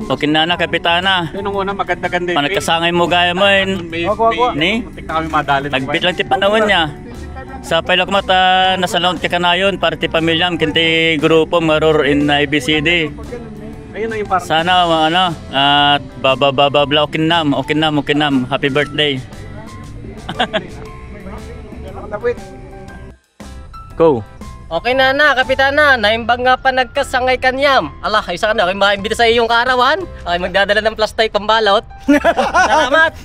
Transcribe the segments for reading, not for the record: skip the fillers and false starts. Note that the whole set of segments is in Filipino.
Okay na kapitana. Yun ang una maganda-ganda. Panagkasangay mo gaya mo yun. Ni? Tagbit lang ti panahon niya. Sa pilak mata nasa laon ka kanayon para ti pamilyam kinti grupo maror in ABCD. Ayun ang yung parang Sana ano at babababla okinam. Happy birthday. Go. Okay na, kapitana. Naimbag nga pa nagkasangay kanyam. Ala, isa ka na. Okay, maimbita sa iyong kaarawan. Ay, magdadala ng plastic pambalot. Salamat.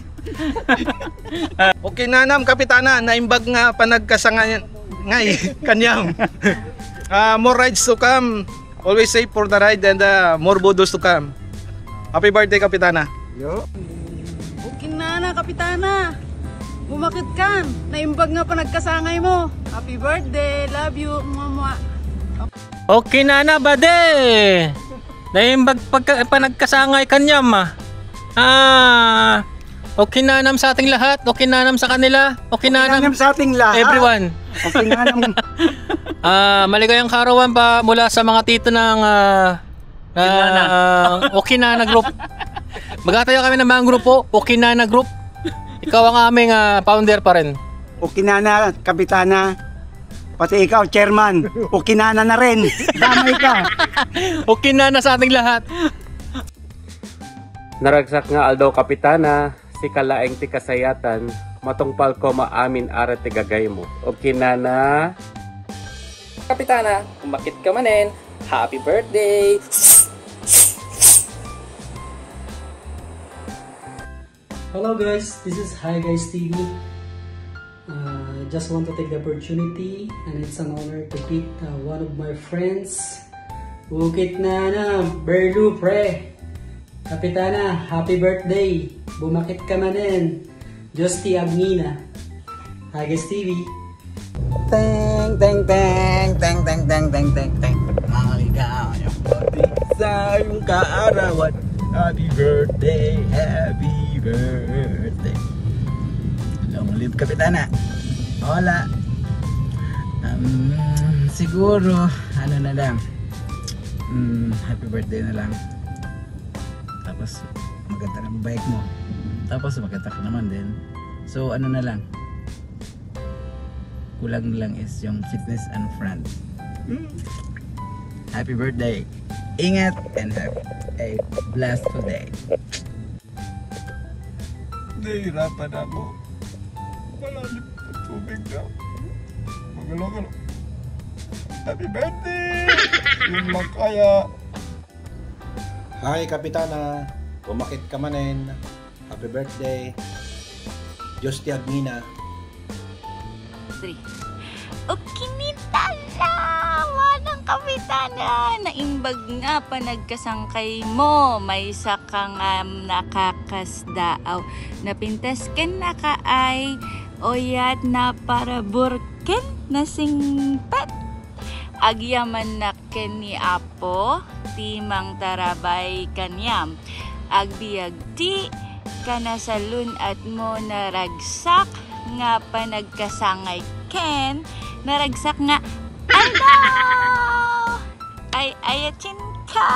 Okay na kapitana. Naimbag nga pa nagkasangay kanyam. More rides to come. Always safe for the ride and more bodos to come. Happy birthday, kapitana. Okay na, kapitana. Bumakit ka. Naimbag nga pa nagkasangay mo. Happy birthday. Love you, mama. Okay na bade. Naimbag pa nagkasangay kanyam okay na sa ating lahat. Okay na sa kanila. Okay na sa ating lahat. Everyone. Okay na maligayang karawan pa mula sa mga tito ng okay na group. Magatayo kami ng mga grupo. Okay na group. Ikaw ang aming founder pa rin. Okay na, kapitana. Pati ikaw, chairman. Okay na rin. Damay ka. Okay na sa ating lahat. naragsak nga aldaw kapitana, si kalaeng ti kasayatan, matungpal ko maamin arat ti gagay mo. O kinana. Kapitana, kumakit ka manin. Happy birthday! Hello guys, this is Hi Guys TV. Just want to take the opportunity and it's an honor to greet one of my friends. Bukit na Berlu pre. Kapitana, happy birthday. Bumakit ka manin. Justy Agmina. Hi Guys TV. Teng teng teng teng teng teng teng teng teng. Maligayang birthday sa iyong kaarawan. Happy birthday, happy birthday. Long live kapitana. Hola. Siguro ano na lang. Happy birthday na lang. Tapos maganda ng bike mo. Tapos maganda ka naman din. So ano na lang. Kulang lang is yung fitness and friends. Happy birthday. Ingat and have a blessed day. Nahihirapan ako. Malalim ang tubig na. Magalo-galo. Happy birthday! Yung makaya. Hi Kapitana, kumakit ka manin. Happy birthday. Diyos ti Agmina. O kinitala ng kapitana, naimbag nga pa nagkasangkay mo, may sakang nakakasdaaw, napintas ken nakaay, oyat na para burken na singpet, agyaman na ken ni apo, timang tarabay kanyam, agbiag ti, kanasalun at mo naragsak, nga pa nagkasangay ken, naragsak nga aldaw ay ayatin ka,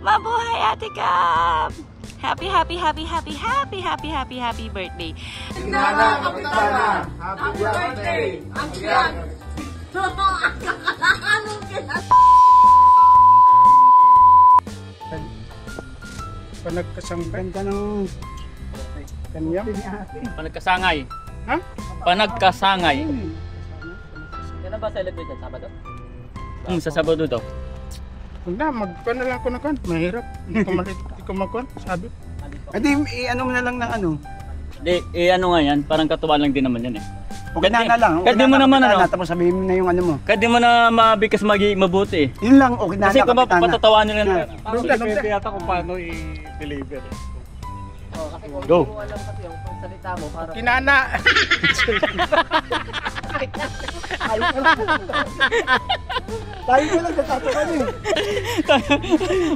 mabuhay ate Gab, happy birthday. Nana kapitana, happy birthday. Ang yan. Anong Panagkasangkan ka ng kanyam? Panagkasangay. Ha? Panagkasangay. Kailan ba celebrate yan? Sabado? Sa Sabado daw. Wala, magkuhan na lang ako na kuhan. Mahirap. Hindi ko magkuhan, sabi. Hindi, ano mo na lang ng ano. Di, ano nga yan, parang katuwa lang din naman yan eh. Okay na lang. Kahit di mo naman ano. Tapos sabihin mo na yung ano mo. Kahit di mo na mabikas mabuti eh. Yun lang, okay na. Kasi kung patatawanan nyo lang. Parang depende yata kung paano i-deliver. Go! Alam kasi yung salita mo parang Kinana! Tayo ko lang natatakan eh.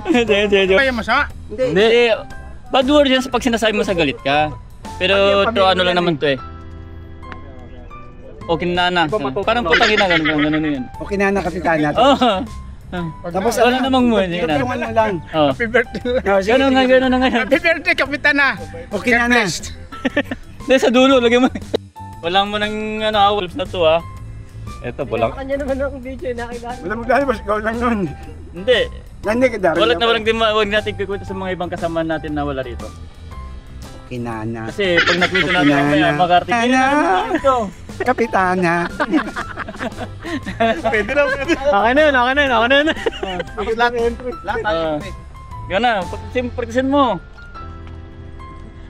Hindi. Kaya masama? Hindi. Bad word yan sa pag sinasabi mo sa galit ka. Pero to ano lang naman to eh. Okay na. Parang putangin na ganun yun. Okay na kapitana. Oh. Tapos wala namang mo. tulungan mo lang. Oh. Happy birthday lang. Gano'n nga, gano'n na ngayon. Happy birthday, Kapitana. Okay na na. Hindi, sa dulo, lagyan mo. Walang mo ng wolves na to ha. Ito, bulang. Kanya naman ang video nakikita. Wala mo dahil, boss. Ikaw lang nun. Hindi. Nandi ka dahil. Walang natin kikwento sa mga ibang kasama natin na wala rito. Okay na na. Kasi pag nakwento natin mamaya, mag-article na ito. Kapitana. Pwede na, pwede. Okay na yun, okay na yun, okay na yun. Tapos lahat entry. Lahat tayo entry. Yun na, practicein mo.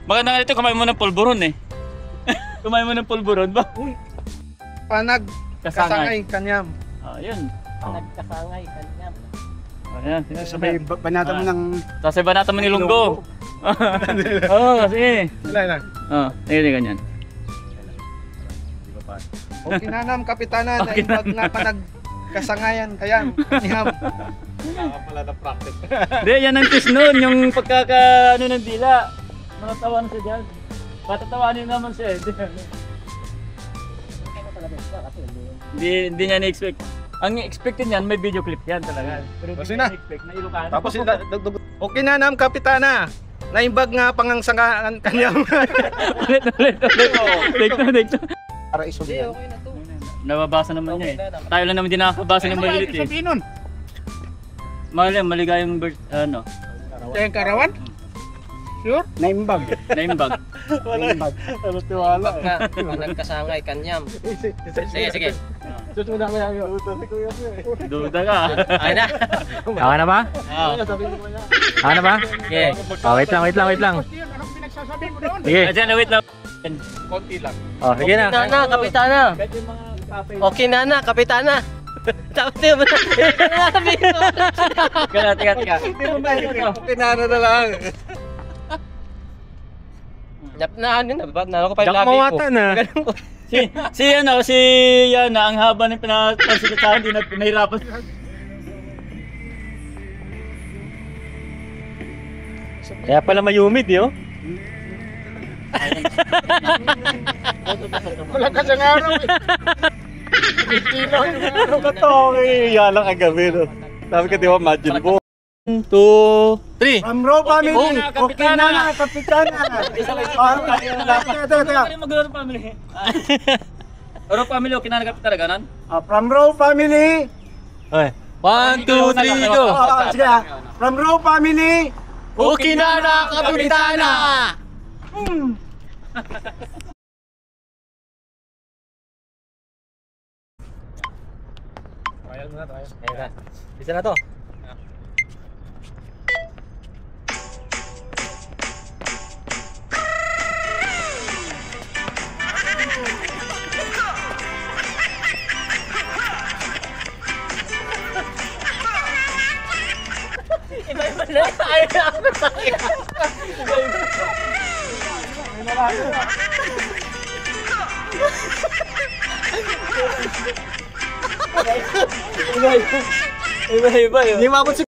Maganda nga ito, kumain mo ng pulburon eh. Kumain mo ng pulburon ba? Panag kasangay kanyam. Yun. Nagkasangay kanya. Ayan. Sabay banata mo ng... Tapos banata mo ni Lunggo. Oo, sige. Wala na. Sige, ganyan. Okay na nam, Kapitana. Naimbag nga panagkasangayan kayam. Kanyam. Pala na practice. Hindi, yan ang twist nun. Yung ano ng dila. Manatawa na siya dyan. Patatawanin naman siya eh. Hindi niya na-expect. Ang expected niyan, may video clip yan talaga. Pero hindi niya na-expect na Ilocano. Tapos okay na nam, Kapitana. Naimbag nga pangangsangaan kanyam. Ulit. Take to. Para isundan. Okay na to. Nababasa naman niya eh. Tayo lang naman din nakakabasa ng maliit eh. Sabihin nun. Maligayang ano. Yung karawan? Sure? Naimbag. Naimbag. Naimbag. Ano tiwala Nga, nagkasangay kanyam. Sige. Susunod ako yung Duda ka. Ay na. Okay na ba? Okay na ba? Sige. Wait lang. Anong pinagsasabi mo doon? Sige. Diyan, wait lang. Konti lang. Sige na. Okay na, Kapitana. Okay na, Kapitana. Tapos yun. Teka. Hindi mo ba Pinana na lang. Nalo ko pa yung Jack labi ko. mawata na. Si Yana, ang haba ng pinapansikat sa akin, hindi na pinahirapan. Kaya pala may humid, yo. Wala ka siyang araw eh. Ano ka to? Yalang kagabi, no? Sabi ka, di ba, imagine mo. 1, 2, 3. From Raw family. Okay na na, Kapitana. Teka. Mag-Raw family. Raw family, okay na nagkapit talaga nan? From Raw family. Okay. 1, 2, 3, go! Sige ah. From Raw family. Okay na, Kapitana! Bisa na to. Iba-iba na. Ayaw na ako sakit. Iba-iba yun. Hindi maabot si...